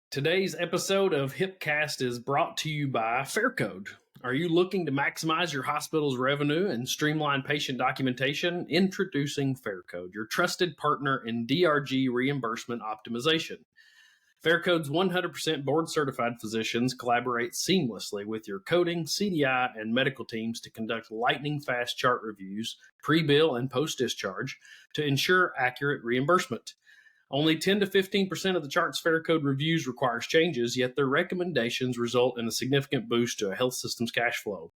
Today's episode of HIPcast is brought to you by FairCode. Are you looking to maximize your hospital's revenue and streamline patient documentation? Introducing FairCode, your trusted partner in DRG reimbursement optimization. FairCode's 100% board-certified physicians collaborate seamlessly with your coding, CDI, and medical teams to conduct lightning-fast chart reviews, pre-bill and post-discharge, to ensure accurate reimbursement. Only 10 to 15% of the chart's FairCode reviews requires changes, yet their recommendations result in a significant boost to a health system's cash flow.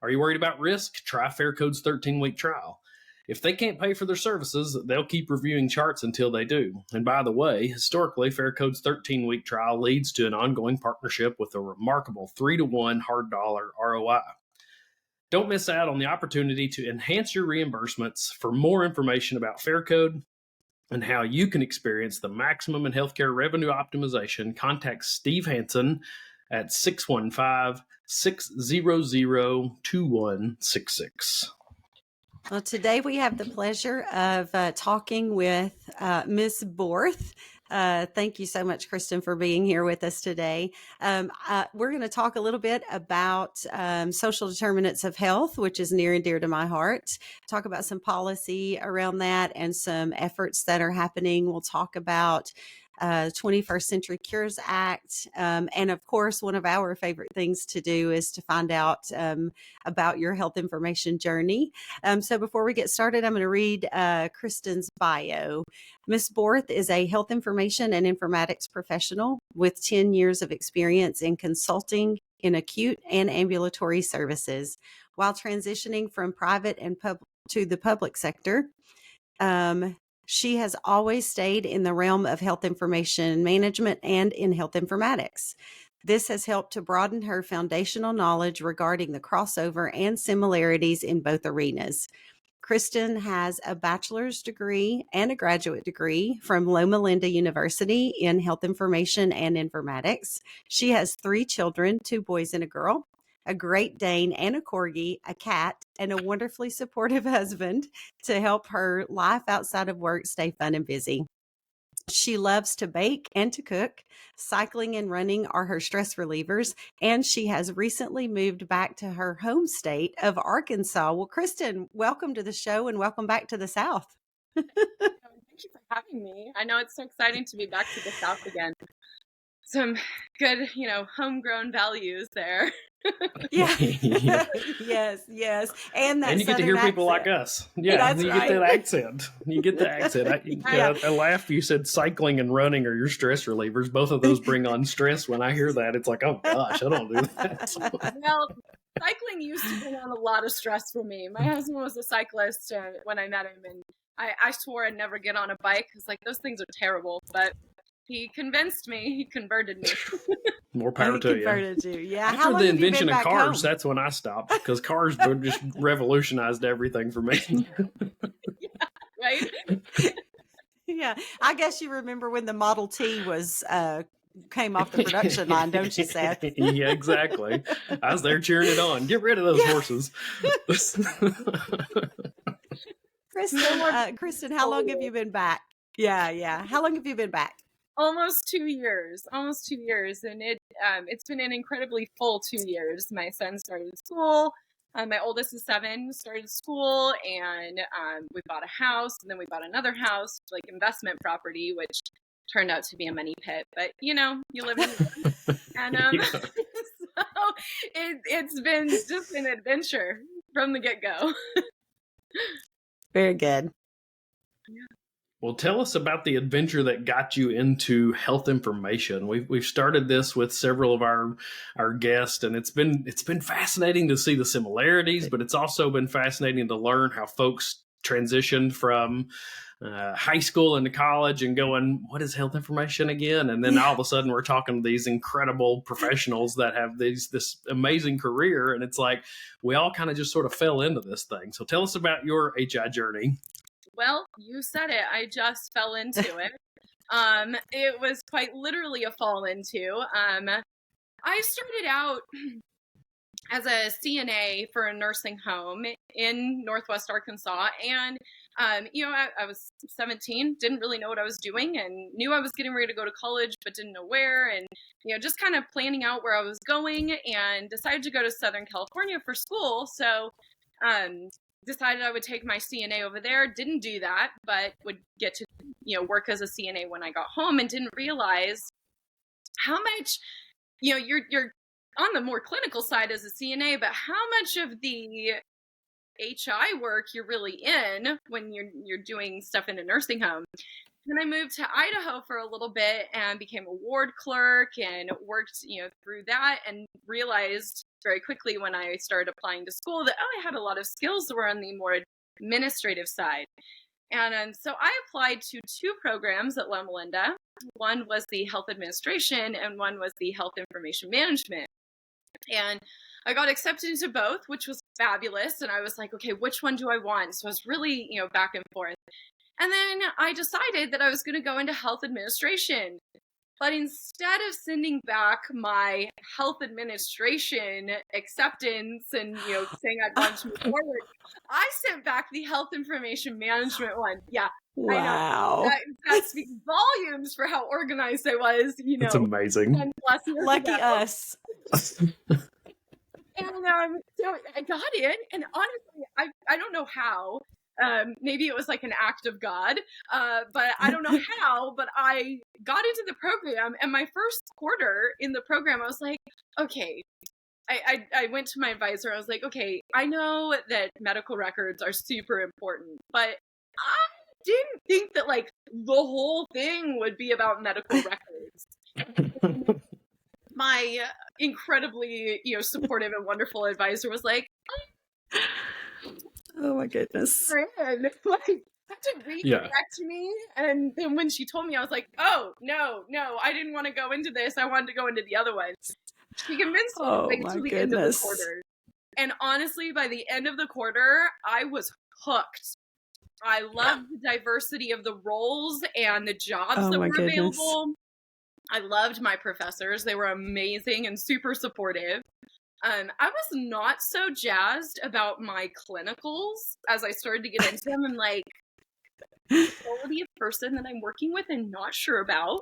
Are you worried about risk? Try FairCode's 13-week trial. If they can't pay for their services, they'll keep reviewing charts until they do. And by the way, historically, FairCode's 13-week trial leads to an ongoing partnership with a remarkable 3-to-1 hard dollar ROI. Don't miss out on the opportunity to enhance your reimbursements. For more information about FairCode and how you can experience the maximum in healthcare revenue optimization, contact Steve Hansen at 615-600-2166. Well, today we have the pleasure of talking with Ms. Borth. Thank you so much, Kristen, for being here with us today. We're going to talk a little bit about social determinants of health, which is near and dear to my heart. Talk about some policy around that and some efforts that are happening. We'll talk about 21st Century Cures Act. And of course, one of our favorite things to do is to find out about your health information journey. So before we get started, I'm going to read Kristen's bio. Ms. Borth is a health information and informatics professional with 10 years of experience in consulting in acute and ambulatory services. While transitioning from private and to the public sector, she has always stayed in the realm of health information management and in health informatics. This has helped to broaden her foundational knowledge regarding the crossover and similarities in both arenas. Kristen has a bachelor's degree and a graduate degree from Loma Linda University in health information and informatics. She has 3 children, 2 boys and a girl, a Great Dane and a Corgi, a cat, and a wonderfully supportive husband to help her life outside of work stay fun and busy. She loves to bake and to cook. Cycling and running are her stress relievers, and she has recently moved back to her home state of Arkansas. Well, Kristen, welcome to the show and welcome back to the South. Thank you for having me. I know it's so exciting to be back to the South again. Some good, homegrown values there. Yeah. Yes. And you get to hear people like us. Yeah, you get that accent. You get the accent. I laugh. You said cycling and running are your stress relievers. Both of those bring on stress. When I hear that, it's like, oh gosh, I don't do that. Well, cycling used to bring on a lot of stress for me. My husband was a cyclist when I met him, and I swore I'd never get on a bike because those things are terrible. But he convinced me. He converted me. More power to you. Yeah. After the invention of cars, that's when I stopped, because cars just revolutionized everything for me. Yeah, right? Yeah. I guess you remember when the Model T came off the production line, don't you, Seth? Yeah, exactly. I was there cheering it on. Get rid of those horses. Kristen, how long have you been back? Yeah. How long have you been back? Almost 2 years, and it's been an incredibly full 2 years. My son started school. My oldest is 7, started school, and we bought a house, and then we bought another house, investment property, which turned out to be a money pit. But you live in and so it's been just an adventure from the get-go. Very good. Yeah. Well, tell us about the adventure that got you into health information. We've started this with several of our guests, and it's been fascinating to see the similarities, but it's also been fascinating to learn how folks transitioned from high school into college and going, what is health information again? And then all of a sudden we're talking to these incredible professionals that have this amazing career, and it's like we all kind of just sort of fell into this thing. So tell us about your HI journey. Well, you said it. I just fell into it. It was quite literally a fall into. I started out as a CNA for a nursing home in Northwest Arkansas. And, I was 17, didn't really know what I was doing, and knew I was getting ready to go to college, but didn't know where. And, just kind of planning out where I was going, and decided to go to Southern California for school. So, decided I would take my CNA over there. Didn't do that, but would get to, work as a CNA when I got home, and didn't realize how much, you're on the more clinical side as a CNA, but how much of the HI work you're really in when you're doing stuff in a nursing home. Then I moved to Idaho for a little bit and became a ward clerk and worked, through that, and realized very quickly when I started applying to school that, I had a lot of skills that were on the more administrative side. And so I applied to 2 programs at Loma Linda. One was the health administration and one was the health information management. And I got accepted into both, which was fabulous. And I was like, okay, which one do I want? So I was really, back and forth. And then I decided that I was going to go into health administration. But instead of sending back my health administration acceptance and, saying I'd want to move forward, I sent back the health information management one. Yeah. Wow. I know. That speaks volumes for how organized I was, That's amazing. 10 plus years Lucky ago. us. And so I got in, and honestly, I don't know how. Maybe it was like an act of God, but I don't know how, but I got into the program, and my first quarter in the program, I was like, okay, I went to my advisor. I was like, okay, I know that medical records are super important, but I didn't think that like the whole thing would be about medical records. My incredibly, supportive and wonderful advisor was like, oh my goodness. Like, had to redirect me. And then when she told me, I was like, oh, no, I didn't want to go into this. I wanted to go into the other one. She convinced me to wait till the end of the quarter. And honestly, by the end of the quarter, I was hooked. I loved the diversity of the roles and the jobs that were available. I loved my professors. They were amazing and super supportive. I was not so jazzed about my clinicals as I started to get into them, and like the quality of person that I'm working with and not sure about.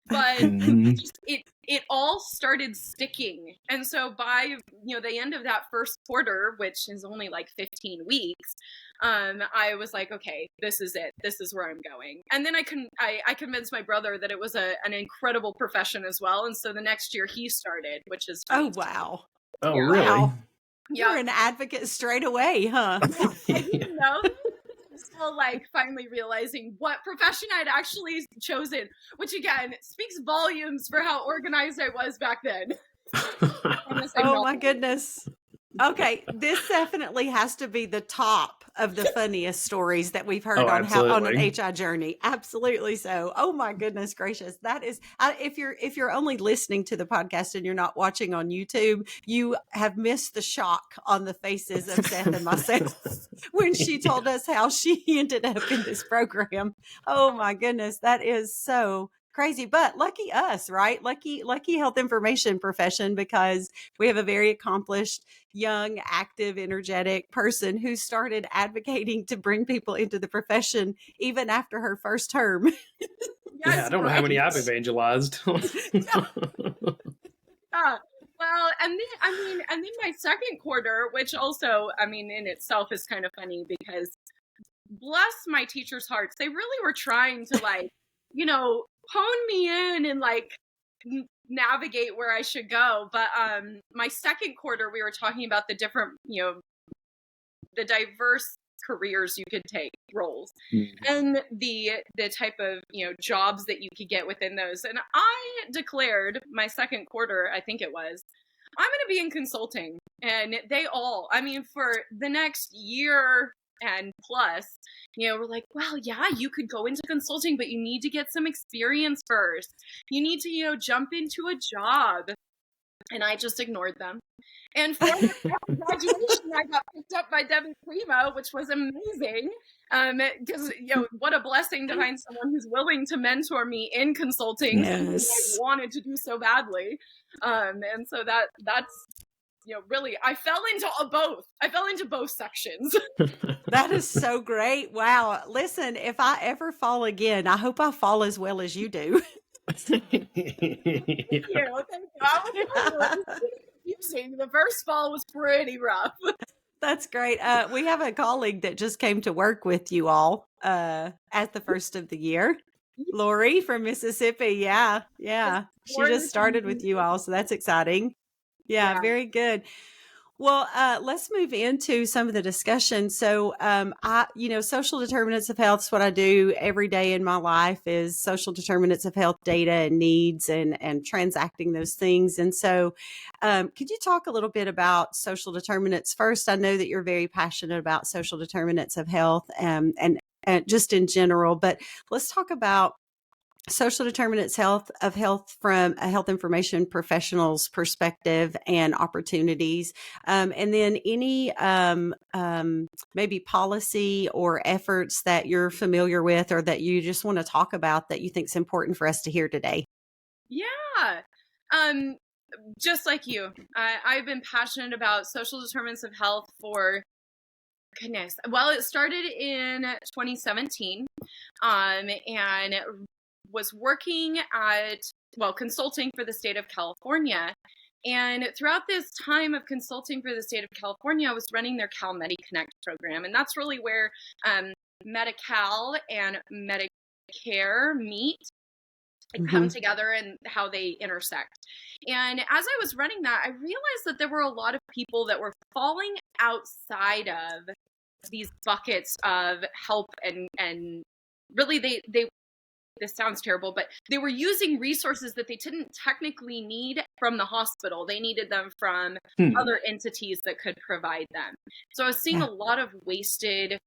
But it all started sticking. And so by the end of that first quarter, which is only like 15 weeks, I was like, okay, this is it. This is where I'm going. And then I convinced my brother that it was an incredible profession as well. And so the next year he started, which is oh wow. Oh really? Wow. You're an advocate straight away, huh? Yeah, I didn't know. Still like finally realizing what profession I'd actually chosen, which again speaks volumes for how organized I was back then. Oh my goodness. Okay, this definitely has to be the top of the funniest stories that we've heard on an HI journey. Absolutely so. Oh my goodness gracious. That is, if you're only listening to the podcast and you're not watching on YouTube, you have missed the shock on the faces of Seth and myself when she told us how she ended up in this program. Oh my goodness. That is so crazy, but lucky us, right? Lucky health information profession, because we have a very accomplished, young, active, energetic person who started advocating to bring people into the profession even after her first term. I don't know how many I've evangelized. Well, and then my second quarter, which also, in itself is kind of funny because bless my teachers' hearts, they really were trying to hone me in and navigate where I should go. But my second quarter, we were talking about the different, the diverse careers you could take, roles, and the type of jobs that you could get within those. And I declared my second quarter, I think it was, I'm going to be in consulting. And they all, for the next year and plus, we're like, well, yeah, you could go into consulting, but you need to get some experience first. You need to, jump into a job. And I just ignored them. And for graduation, I got picked up by Debbie Primo, which was amazing. Because, what a blessing to find someone who's willing to mentor me in consulting. Yes. I wanted to do so badly. And so that's really, I fell into both. I fell into both sections. That is so great. Wow. Listen, if I ever fall again, I hope I fall as well as you do. Thank you. I was confusing. The first fall was pretty rough. That's great. We have a colleague that just came to work with you all at the first of the year. Lori from Mississippi. Yeah. She just started with you all, so that's exciting. Yeah. Very good. Well, let's move into some of the discussion. So, social determinants of health is what I do every day in my life, is social determinants of health data and needs and transacting those things. And so, could you talk a little bit about social determinants first? I know that you're very passionate about social determinants of health and just in general, but let's talk about social determinants of health from a health information professional's perspective and opportunities. And then any maybe policy or efforts that you're familiar with or that you just want to talk about that you think is important for us to hear today. Yeah. Just like you, I've been passionate about social determinants of health for goodness. Well, it started in 2017 and was working consulting for the state of California. And throughout this time of consulting for the state of California, I was running their Cal MediConnect program. And that's really where Medi-Cal and Medicare meet and come together and how they intersect. And as I was running that, I realized that there were a lot of people that were falling outside of these buckets of help and really they this sounds terrible, but they were using resources that they didn't technically need from the hospital. They needed them from other entities that could provide them. So I was seeing a lot of wasted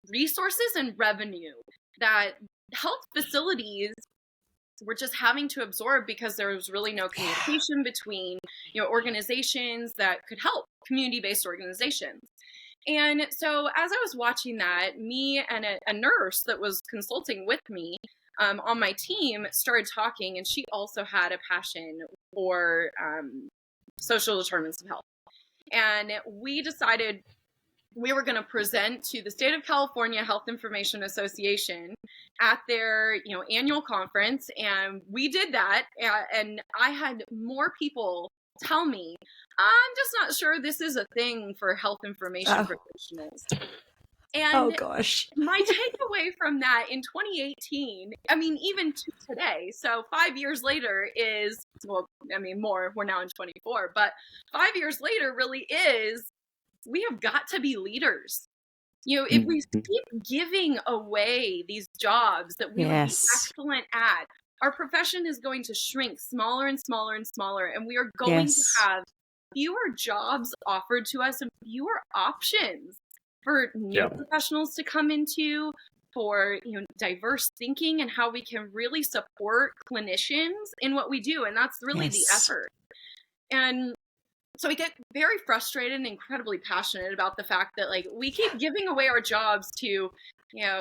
resources and revenue that health facilities were just having to absorb because there was really no communication between, organizations that could help, community-based organizations. And so as I was watching that, me and a nurse that was consulting with me on my team started talking, and she also had a passion for social determinants of health. And we decided we were going to present to the State of California Health Information Association at their annual conference. And we did that. And I had more people tell me, I'm just not sure this is a thing for health information professionals. And oh gosh, my takeaway from that in 2018, even to today, so 5 years later is, more, we're now in 24, but 5 years later really is, we have got to be leaders. If we keep giving away these jobs that we would be excellent at, our profession is going to shrink smaller and smaller and smaller, and we are going to have fewer jobs offered to us and fewer options for new professionals to come into, for diverse thinking and how we can really support clinicians in what we do. And that's really the effort. And so I get very frustrated and incredibly passionate about the fact that we keep giving away our jobs to,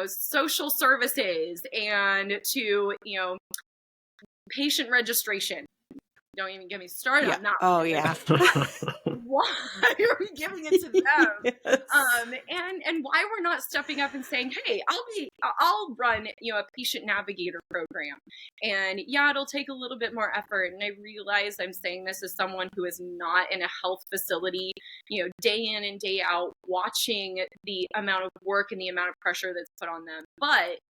social services and to, patient registration. Don't even get me started on that. Oh yeah. Why are we giving it to them? And why we're not stepping up and saying, hey, I'll run, a patient navigator program. And it'll take a little bit more effort. And I realize I'm saying this as someone who is not in a health facility, day in and day out, watching the amount of work and the amount of pressure that's put on them. But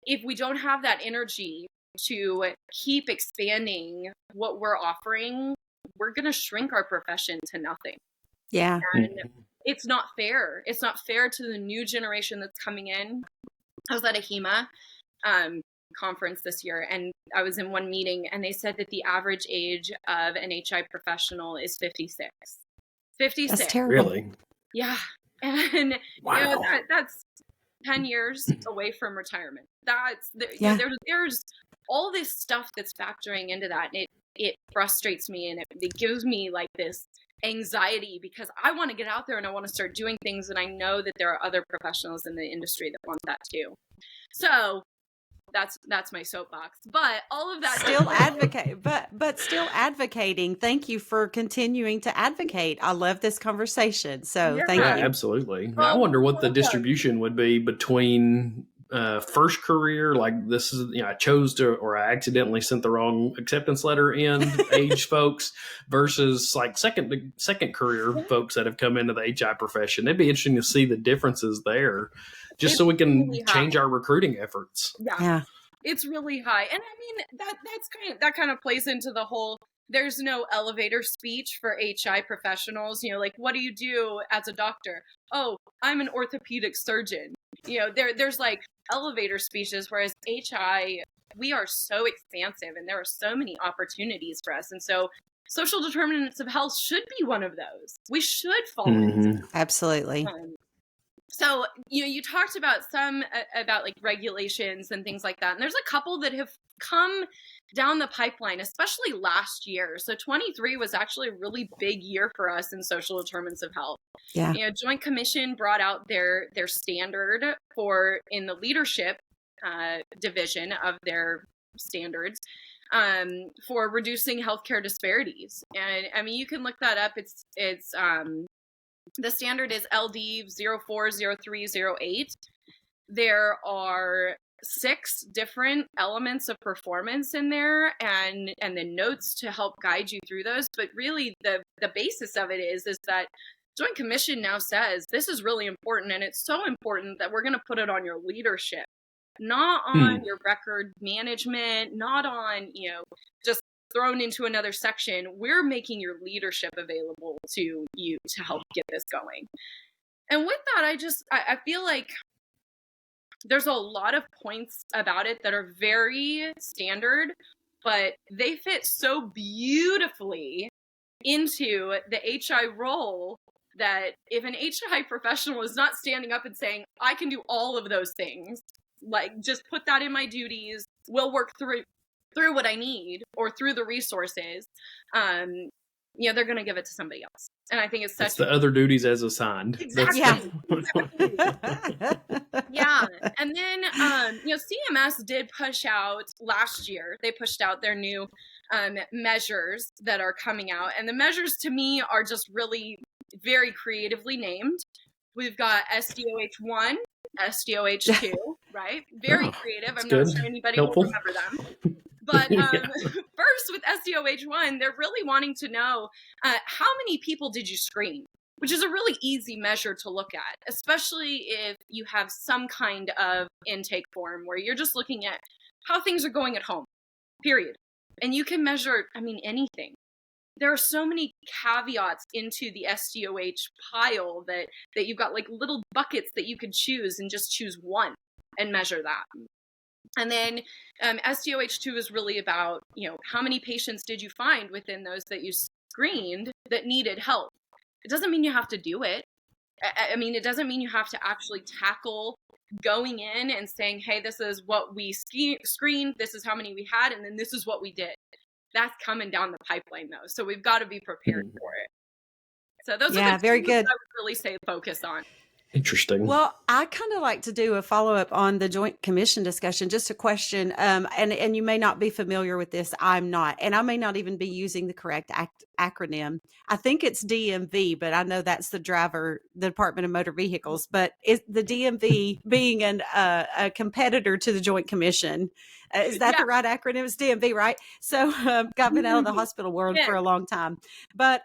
if we don't have that energy to keep expanding what we're offering, we're going to shrink our profession to nothing. Yeah. And it's not fair. It's not fair to the new generation that's coming in. I was at a HIMA conference this year, and I was in one meeting, and they said that the average age of an HI professional is 56. 56. That's terrible. Really? Yeah. And wow. That's 10 years away from retirement. There's all this stuff that's factoring into that, and it frustrates me, and it gives me this anxiety because I want to get out there and I want to start doing things, and I know that there are other professionals in the industry that want that too. So that's my soapbox. But all of that Still advocate, but still advocating. Thank you for continuing to advocate. I love this conversation. So thank Yeah, you. absolutely. I Well, wonder what the welcome. distribution would be between first career, like this is, I chose to, or I accidentally sent the wrong acceptance letter in age folks versus like second career folks that have come into the HI profession. It'd be interesting to see the differences there, just It's so we can really change high. our recruiting efforts. Yeah. It's really high. And I mean, that kind of plays into the whole, there's no elevator speech for HI professionals. Like, what do you do as a doctor? Oh, I'm an orthopedic surgeon. There's like elevator speeches, whereas HI, we are so expansive and there are so many opportunities for us. And so social determinants of health should be one of those. We should fall into. Absolutely. So, you talked about some about like regulations and things like that. And there's a couple that have come down the pipeline, especially last year. So 23 was actually a really big year for us in social determinants of health. Yeah. Joint Commission brought out their standard for in the leadership division of their standards for reducing healthcare disparities. And I mean, you can look that up. It's the standard is LD 040308. There are 6 different elements of performance in there and the notes to help guide you through those. But really the basis of it is that Joint Commission now says this is really important, and it's so important that we're going to put it on your leadership, not on your record management, not on, just thrown into another section. We're making your leadership available to you to help get this going. And with that, I feel like there's a lot of points about it that are very standard, but they fit so beautifully into the HI role that if an HI professional is not standing up and saying, I can do all of those things, like just put that in my duties, we'll work through what I need or through the resources, they're going to give it to somebody else. And I think it's such the other duties as assigned. Exactly. Yeah. And then, CMS did push out last year. They pushed out their new measures that are coming out. And the measures to me are just really very creatively named. We've got SDOH 1, SDOH 2, right? Very creative. I'm not sure anybody will remember them. But first, with SDOH 1, they're really wanting to know how many people did you screen, which is a really easy measure to look at, especially if you have some kind of intake form where you're just looking at how things are going at home, period. And you can measure, anything. There are so many caveats into the SDOH pile that you've got like little buckets that you could choose and just choose one and measure that. And then SDOH 2 is really about, how many patients did you find within those that you screened that needed help? It doesn't mean you have to do it. It doesn't mean you have to actually tackle going in and saying, hey, this is what we screened, this is how many we had, and then this is what we did. That's coming down the pipeline, though. So we've got to be prepared for it. So those are the very good. I would really say focus on. Interesting. Well, I kind of like to do a follow-up on the Joint Commission discussion, just a question. And you may not be familiar with this. I'm not. And I may not even be using the correct acronym. I think it's DMV, but I know that's the Department of Motor Vehicles. But is the DMV being a competitor to the Joint Commission? Is that the right acronym? It's DMV, right? So I've been out of the hospital world for a long time. But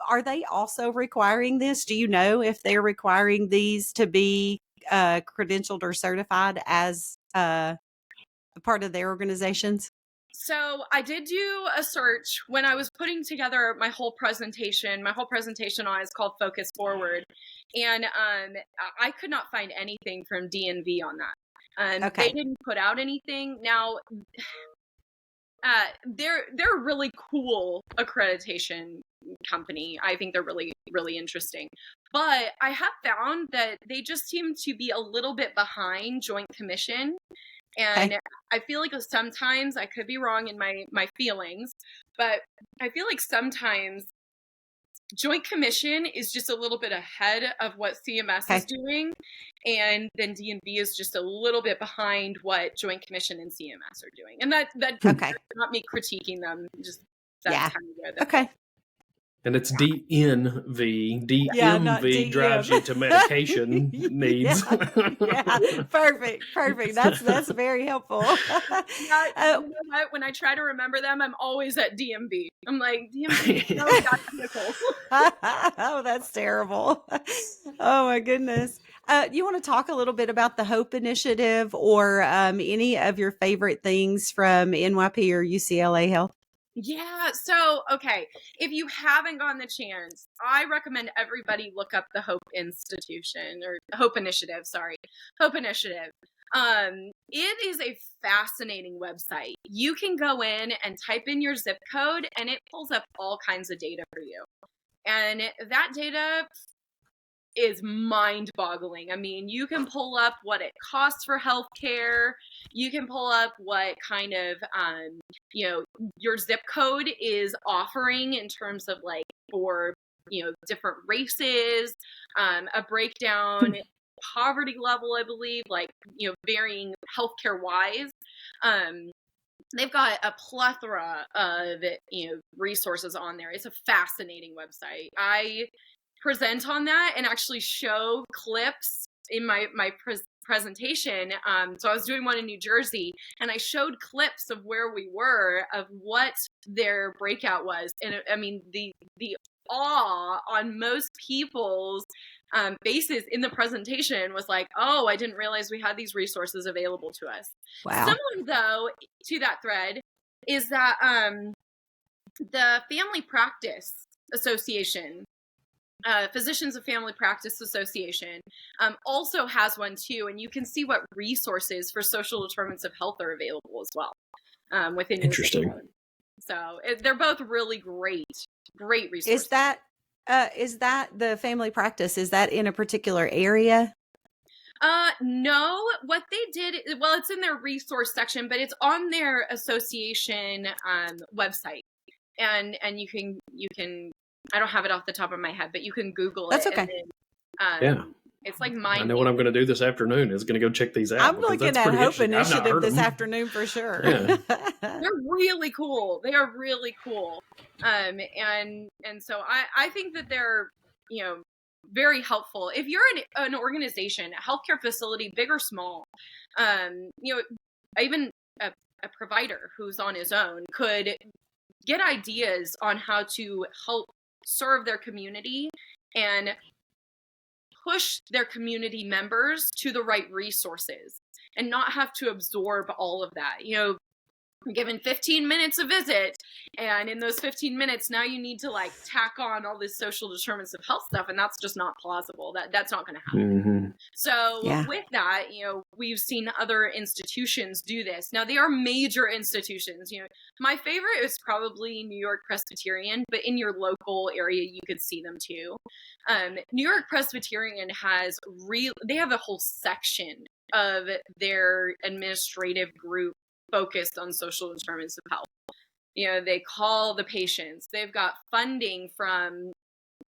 are they also requiring this? Do you know if they're requiring these to be credentialed or certified as a part of their organizations? So I did do a search when I was putting together my whole presentation. My whole presentation is called Focus Forward. And I could not find anything from DNV on that. They didn't put out anything. Now, they're a really cool accreditation company. I think they're really, really interesting. But I have found that they just seem to be a little bit behind Joint Commission. And I feel like sometimes, I could be wrong in my feelings, but I feel like sometimes Joint Commission is just a little bit ahead of what CMS is doing, and then D&B is just a little bit behind what Joint Commission and CMS are doing. And that's not me critiquing them, just that's kind of where they're And it's DNV. DMV drives you to medication needs. Perfect. That's very helpful. When I try to remember them, I'm always at DMV. I'm like, DMV, no, got vehicles. Oh, that's terrible. Oh my goodness. You want to talk a little bit about the HOPE initiative or any of your favorite things from NYP or UCLA Health? Yeah. So, okay. If you haven't gotten the chance, I recommend everybody look up the HOPE Institution or HOPE Initiative. Sorry. HOPE Initiative. It is a fascinating website. You can go in and type in your zip code and it pulls up all kinds of data for you. And that data is mind-boggling. I mean, you can pull up what it costs for healthcare. You can pull up what kind of, your zip code is offering in terms of like for, different races, a breakdown, poverty level, I believe, like, varying healthcare wise. They've got a plethora of, resources on there. It's a fascinating website. I present on that and actually show clips in my presentation. So I was doing one in New Jersey and I showed clips of where we were, of what their breakout was. And I mean, the awe on most people's faces in the presentation was like, oh, I didn't realize we had these resources available to us. Wow. Similar though to that thread is that the Family Practice Association, Physicians of Family Practice Association, also has one too, and you can see what resources for social determinants of health are available as well within. Interesting. So they're both really great resources. Is that the family practice? Is that in a particular area? No, what they did, well, it's in their resource section, but it's on their association website, and you can. I don't have it off the top of my head, but you can Google it. That's okay. And then, it's like I know what I'm going to do this afternoon is going to go check these out. I'm looking at HOPE Initiative this afternoon for sure. Yeah. They're really cool. They are really cool. And so I think that they're, very helpful. If you're an organization, a healthcare facility, big or small, even a provider who's on his own could get ideas on how to help serve their community and push their community members to the right resources and not have to absorb all of that. Given 15 minutes a visit, and in those 15 minutes, now you need to like tack on all this social determinants of health stuff, and that's just not plausible. That's not going to happen. Mm-hmm. So with that, we've seen other institutions do this. Now they are major institutions. My favorite is probably New York Presbyterian, but in your local area, you could see them too. New York Presbyterian they have a whole section of their administrative group focused on social determinants of health. They call the patients. They've got funding from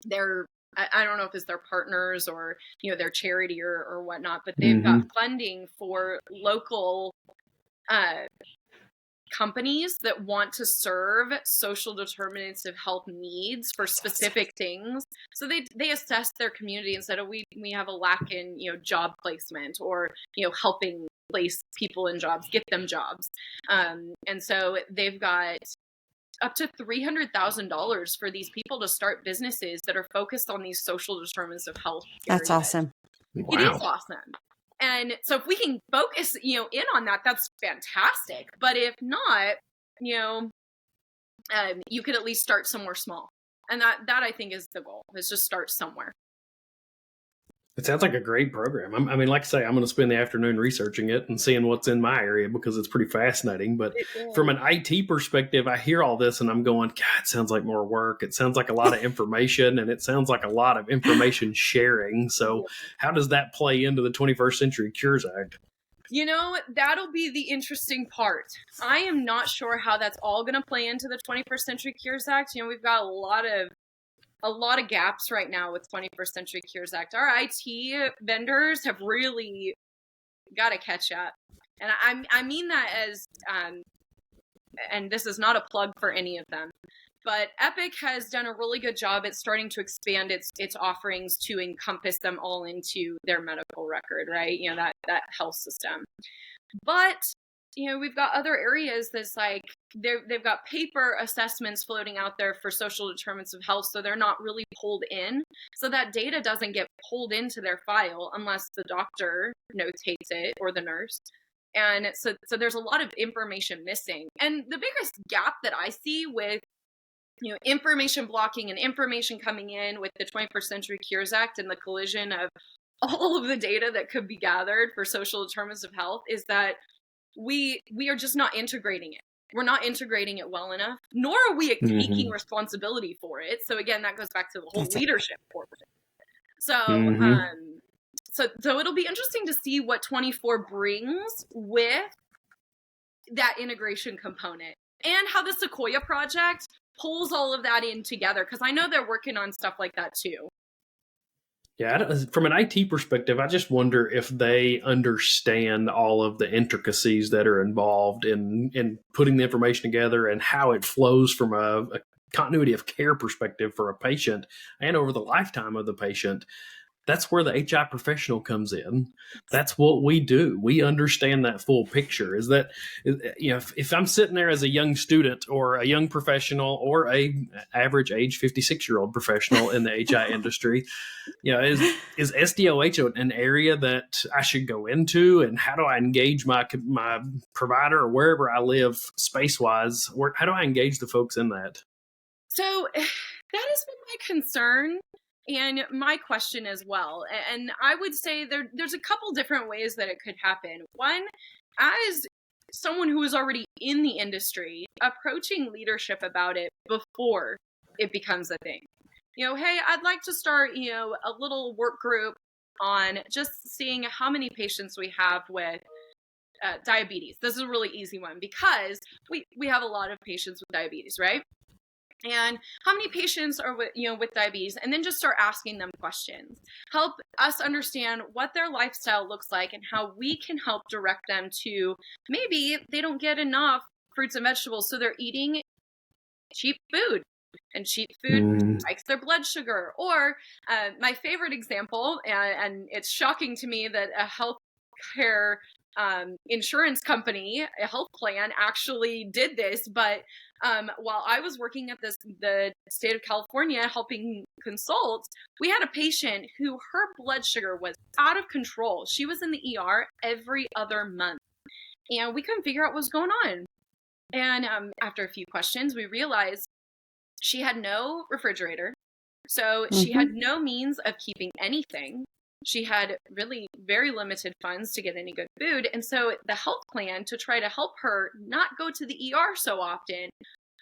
their, I don't know if it's their partners or, their charity or whatnot, but they've got funding for local companies that want to serve social determinants of health needs for specific things. So they assess their community and said, oh, we have a lack in, job placement or, helping place people in jobs, get them jobs. And so they've got up to $300,000 for these people to start businesses that are focused on these social determinants of health areas. That's awesome. Wow. It is awesome. And so if we can focus, in on that, that's fantastic. But if not, you could at least start somewhere small. And that I think is the goal, is just start somewhere. It sounds like a great program. I mean, like I say, I'm going to spend the afternoon researching it and seeing what's in my area because it's pretty fascinating. But from an IT perspective, I hear all this and I'm going, God, it sounds like more work. It sounds like a lot of information and it sounds like a lot of information sharing. So how does that play into the 21st Century Cures Act? That'll be the interesting part. I am not sure how that's all going to play into the 21st Century Cures Act. We've got a lot of a lot of gaps right now with 21st Century Cures Act. Our IT vendors have really got to catch up. And I mean that as, and this is not a plug for any of them, but Epic has done a really good job at starting to expand its offerings to encompass them all into their medical record, right? You know, that health system. But, you know, we've got other areas that's like, they've got paper assessments floating out there for social determinants of health, so they're not really pulled in. So that data doesn't get pulled into their file unless the doctor notates it or the nurse. And so there's a lot of information missing. And the biggest gap that I see with, you know, information blocking and information coming in with the 21st Century Cures Act and the collision of all of the data that could be gathered for social determinants of health is that we are just not integrating it. We're not integrating it well enough, nor are we taking responsibility for it. So again, that goes back to the whole leadership portion. So, so it'll be interesting to see what 24 brings with that integration component and how the Sequoia project pulls all of that in together. Because I know they're working on stuff like that too. Yeah, from an IT perspective, I just wonder if they understand all of the intricacies that are involved in putting the information together and how it flows from a continuity of care perspective for a patient and over the lifetime of the patient. That's where the HI professional comes in. That's what we do. We understand that full picture. Is that, you know, if I'm sitting there as a young student or a young professional or a average age 56-year-old professional in the HI industry, you know, is SDOH an area that I should go into? And how do I engage my provider or wherever I live space-wise? How do I engage the folks in that? So that has been my concern. And my question as well. And I would say there's a couple different ways that it could happen. One, as someone who is already in the industry, approaching leadership about it before it becomes a thing. You know, hey, I'd like to start, you know, a little work group on just seeing how many patients we have with diabetes. This is a really easy one because we have a lot of patients with diabetes, right? And how many patients are with diabetes, and then just start asking them questions. Help us understand what their lifestyle looks like and how we can help direct them to maybe they don't get enough fruits and vegetables, so they're eating cheap food. And cheap food spikes their blood sugar. Or my favorite example, and it's shocking to me that a healthcare insurance company, a health plan, actually did this, but while I was working at the state of California helping consult, we had a patient who her blood sugar was out of control. She was in the ER every other month, and we couldn't figure out what was going on. And after a few questions, we realized she had no refrigerator, so she had no means of keeping anything. She had really very limited funds to get any good food. And so the health plan, to try to help her not go to the ER so often,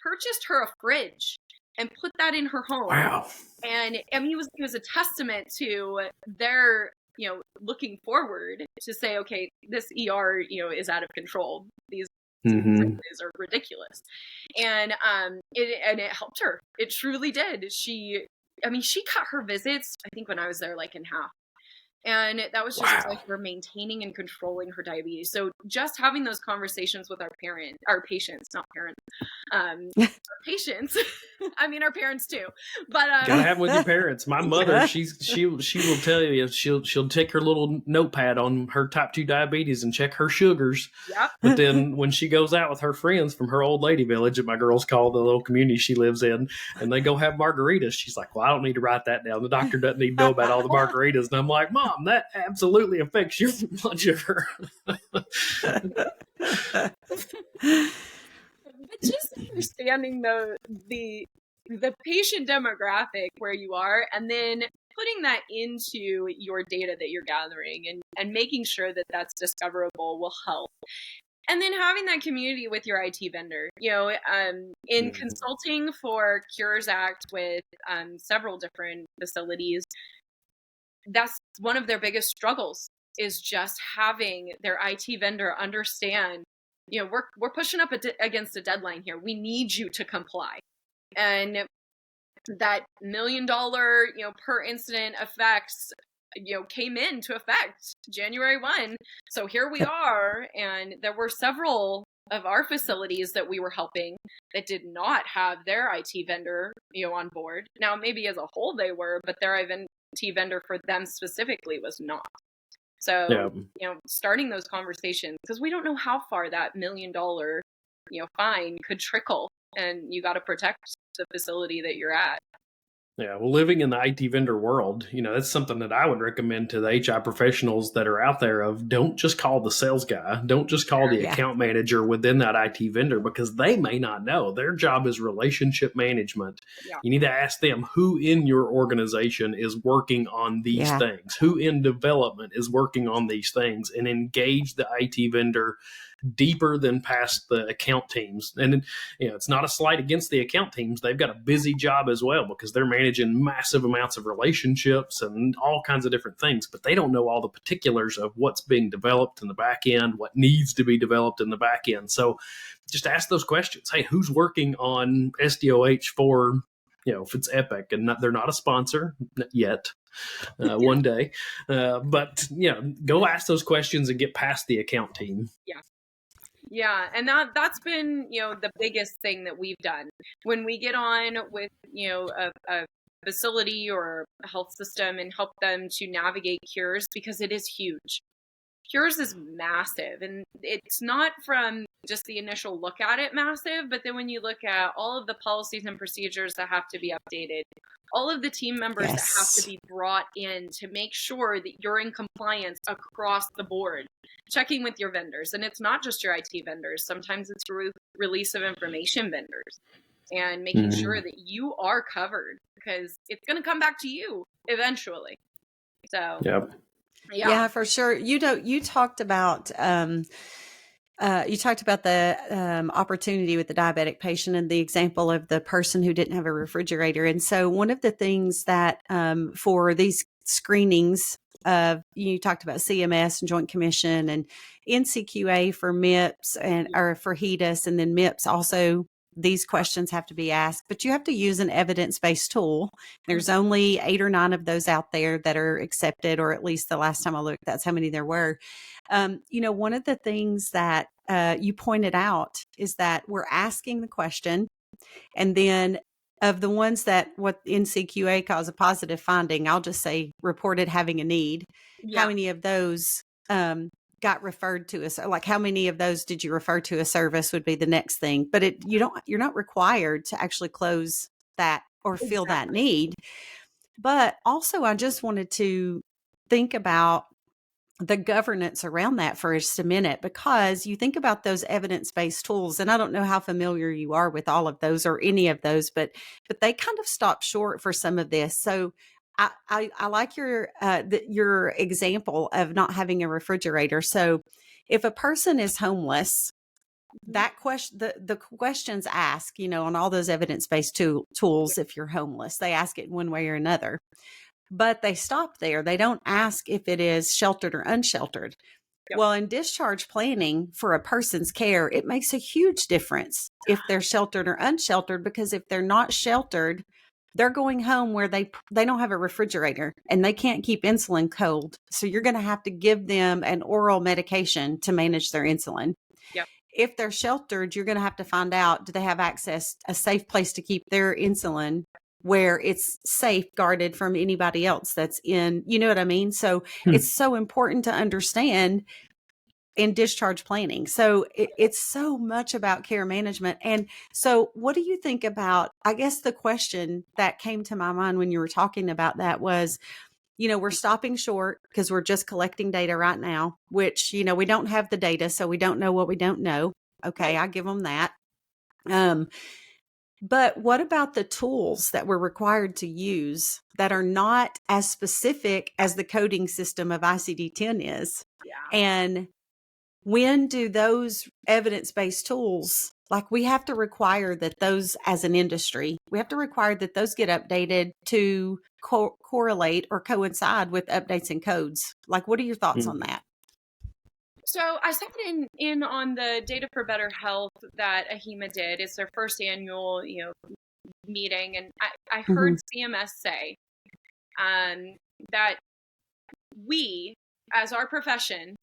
purchased her a fridge and put that in her home. Wow. And I mean, it was a testament to their, you know, looking forward to say, okay, this ER, you know, is out of control. These prices are ridiculous. And it helped her. It truly did. She cut her visits, I think when I was there, like in half. And that was just like for maintaining and controlling her diabetes. So just having those conversations with our patients, not parents, our patients. I mean, our parents too. But gotta have with your parents. My mother, she will tell you, she'll take her little notepad on her type 2 diabetes and check her sugars. Yep. But then when she goes out with her friends from her old lady village that my girls call the little community she lives in, and they go have margaritas, she's like, well, I don't need to write that down. The doctor doesn't need to know about all the margaritas. And I'm like, Mom, that absolutely affects your blood sugar. But just understanding the patient demographic where you are, and then putting that into your data that you're gathering and making sure that that's discoverable will help. And then having that community with your IT vendor, you know, in consulting for Cures Act with several different facilities, that's one of their biggest struggles, is just having their IT vendor understand, you know, we're pushing up against a deadline here. We need you to comply. And that $1 million, per incident effects, came into effect January 1. So here we are. And there were several of our facilities that we were helping that did not have their IT vendor, on board. Now, maybe as a whole they were, but their IT vendor for them specifically was not. So, starting those conversations, because we don't know how far that $1 million, fine could trickle, and you got to protect the facility that you're at. Yeah, well, living in the IT vendor world, that's something that I would recommend to the HI professionals that are out there of don't just call the sales guy. Don't just call the account manager within that IT vendor, because they may not know. Their job is relationship management. Yeah. You need to ask them who in your organization is working on these things, who in development is working on these things, and engage the IT vendor deeper than past the account teams. And it's not a slight against the account teams. They've got a busy job as well, because they're managing massive amounts of relationships and all kinds of different things, but they don't know all the particulars of what's being developed in the back end, what needs to be developed in the back end. So just ask those questions. Hey, who's working on SDOH for, if it's Epic, and they're not a sponsor yet, one day, but go ask those questions and get past the account team. Yeah, and that's been, the biggest thing that we've done when we get on with, a facility or a health system and help them to navigate cures, because it is huge. Cures is massive, and it's not from just the initial look at it massive, but then when you look at all of the policies and procedures that have to be updated, all of the team members that have to be brought in to make sure that you're in compliance across the board, checking with your vendors. And it's not just your IT vendors. Sometimes it's release of information vendors, and making sure that you are covered, because it's going to come back to you eventually. So, yeah, for sure. You talked about the opportunity with the diabetic patient and the example of the person who didn't have a refrigerator. And so one of the things that for these screenings, you talked about CMS and Joint Commission and NCQA for MIPS or for HEDIS, and then MIPS also. These questions have to be asked, but you have to use an evidence-based tool. There's only 8 or 9 of those out there that are accepted, or at least the last time I looked, that's how many there were. One of the things that you pointed out is that we're asking the question, and then of the ones that what NCQA calls a positive finding, I'll just say reported having a need. How many of those got referred to us? Like, how many of those did you refer to a service would be the next thing, but you're not required to actually close that or fill that need. But also, I just wanted to think about the governance around that for just a minute, because you think about those evidence-based tools, and I don't know how familiar you are with all of those or any of those, but they kind of stop short for some of this. So I like your example of not having a refrigerator. So if a person is homeless, that question, the questions asked, on all those evidence-based tools, if you're homeless, they ask it one way or another, but they stop there. They don't ask if it is sheltered or unsheltered. Yep. Well, in discharge planning for a person's care, it makes a huge difference if they're sheltered or unsheltered, because if they're not sheltered, they're going home where they don't have a refrigerator and they can't keep insulin cold. So you're going to have to give them an oral medication to manage their insulin. Yep. If they're sheltered, you're going to have to find out, do they have access, a safe place to keep their insulin where it's safe, guarded from anybody else that's in, you know what I mean? So it's so important to understand in discharge planning. So it's so much about care management. And so what do you think about, I guess the question that came to my mind when you were talking about that was, we're stopping short because we're just collecting data right now, which, we don't have the data, so we don't know what we don't know. Okay, I give them that. But what about the tools that we're required to use that are not as specific as the coding system of ICD-10 is? Yeah. And when do those evidence-based tools, like we have to require that those, as an industry, we have to require that those get updated to correlate or coincide with updates in codes? Like, what are your thoughts on that? So I sat in on the Data for Better Health that AHIMA did. It's their first annual, meeting, and I heard CMS say that we, as our profession,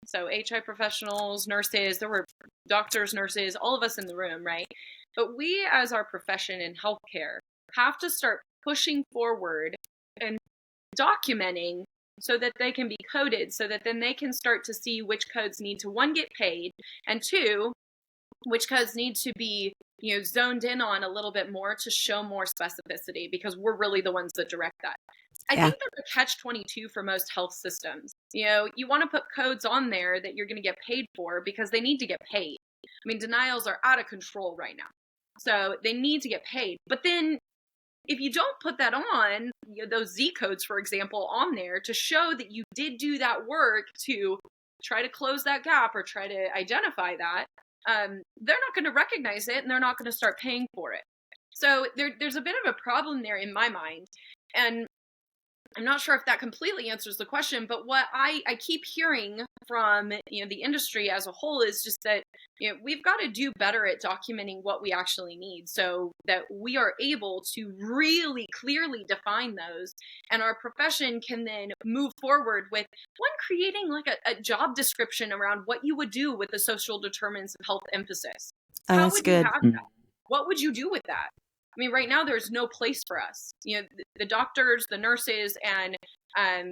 so HI professionals, nurses, there were doctors, nurses, all of us in the room, right? But we, as our profession in healthcare, have to start pushing forward and documenting so that they can be coded, so that then they can start to see which codes need to, one, get paid, and two, which codes need to be, zoned in on a little bit more to show more specificity, because we're really the ones that direct that. I think there's a catch-22 for most health systems. You want to put codes on there that you're going to get paid for because they need to get paid. I mean, denials are out of control right now. So they need to get paid. But then if you don't put that on, those Z codes, for example, on there to show that you did do that work to try to close that gap or try to identify that, they're not going to recognize it and they're not going to start paying for it. So there's a bit of a problem there in my mind. And I'm not sure if that completely answers the question, but what I keep hearing from the industry as a whole is just that we've got to do better at documenting what we actually need so that we are able to really clearly define those, and our profession can then move forward with creating like a job description around what you would do with the social determinants of health emphasis. How that's would good. you have that? What would you do with that? I mean, right now there's no place for us. The doctors, the nurses, and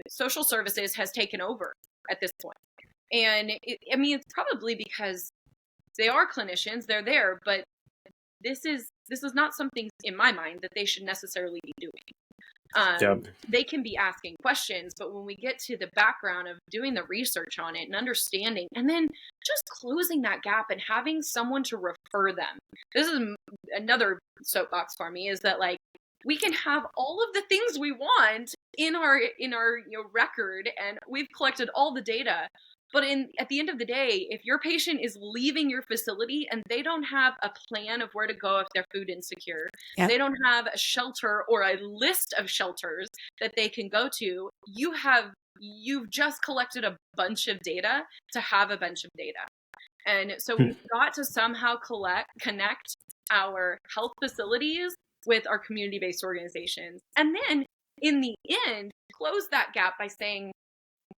social services has taken over at this point. And it's probably because they are clinicians, they're there, but this is not something in my mind that they should necessarily be doing. They can be asking questions, but when we get to the background of doing the research on it and understanding, and then just closing that gap and having someone to refer them. This is another soapbox for me, is that we can have all of the things we want in our record, and we've collected all the data. But at the end of the day, if your patient is leaving your facility and they don't have a plan of where to go if they're food insecure, they don't have a shelter or a list of shelters that they can go to, you've just collected a bunch of data to have a bunch of data. And so we've got to somehow connect our health facilities with our community-based organizations. And then in the end, close that gap by saying,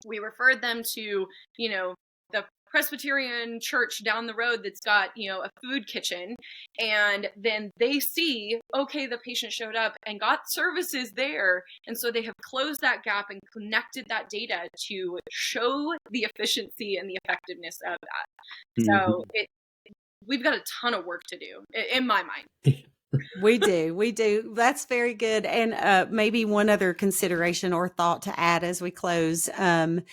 we referred them to, the Presbyterian church down the road that's got, a food kitchen. And then they see, okay, the patient showed up and got services there. And so they have closed that gap and connected that data to show the efficiency and the effectiveness of that. So we've got a ton of work to do, in my mind. We do. That's very good. And maybe one other consideration or thought to add as we close. One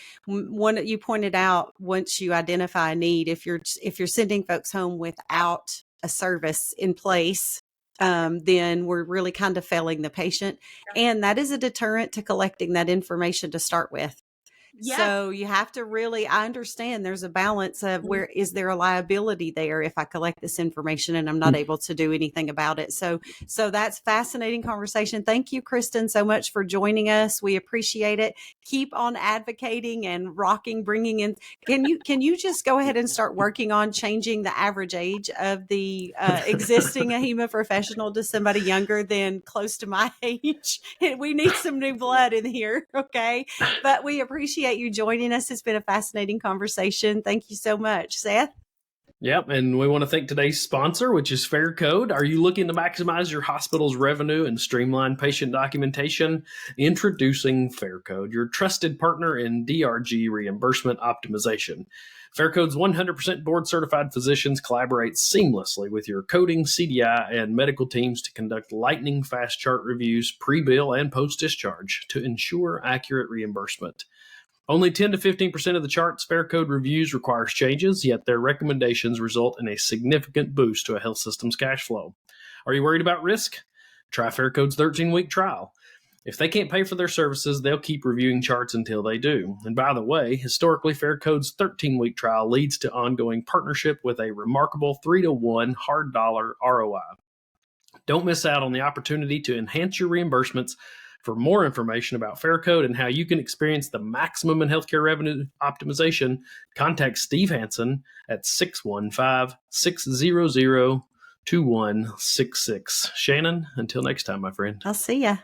that you pointed out, once you identify a need, if you're sending folks home without a service in place, then we're really kind of failing the patient. And that is a deterrent to collecting that information to start with. Yes. So you have to really, I understand there's a balance of where is there a liability there if I collect this information and I'm not able to do anything about it. So that's fascinating conversation. Thank you, Kristen, so much for joining us. We appreciate it. Keep on advocating and bringing in. Can you just go ahead and start working on changing the average age of the existing AHIMA professional to somebody younger than close to my age? We need some new blood in here. Okay. But we appreciate you joining us. It's been a fascinating conversation. Thank you so much, Seth. Yep, and we want to thank today's sponsor, which is FairCode. Are you looking to maximize your hospital's revenue and streamline patient documentation? Introducing FairCode, your trusted partner in DRG reimbursement optimization. FairCode's 100% board-certified physicians collaborate seamlessly with your coding, CDI, and medical teams to conduct lightning-fast chart reviews pre-bill and post-discharge to ensure accurate reimbursement. Only 10 to 15% of the charts FairCode reviews requires changes, yet their recommendations result in a significant boost to a health system's cash flow. Are you worried about risk? Try FairCode's 13-week trial. If they can't pay for their services, they'll keep reviewing charts until they do. And by the way, historically, FairCode's 13-week trial leads to ongoing partnership with a remarkable 3-to-1 hard dollar ROI. Don't miss out on the opportunity to enhance your reimbursements. For more information about FairCode and how you can experience the maximum in healthcare revenue optimization, contact Steve Hansen at 615-600-2100. 2166. Shannan, until next time, my friend. I'll see ya.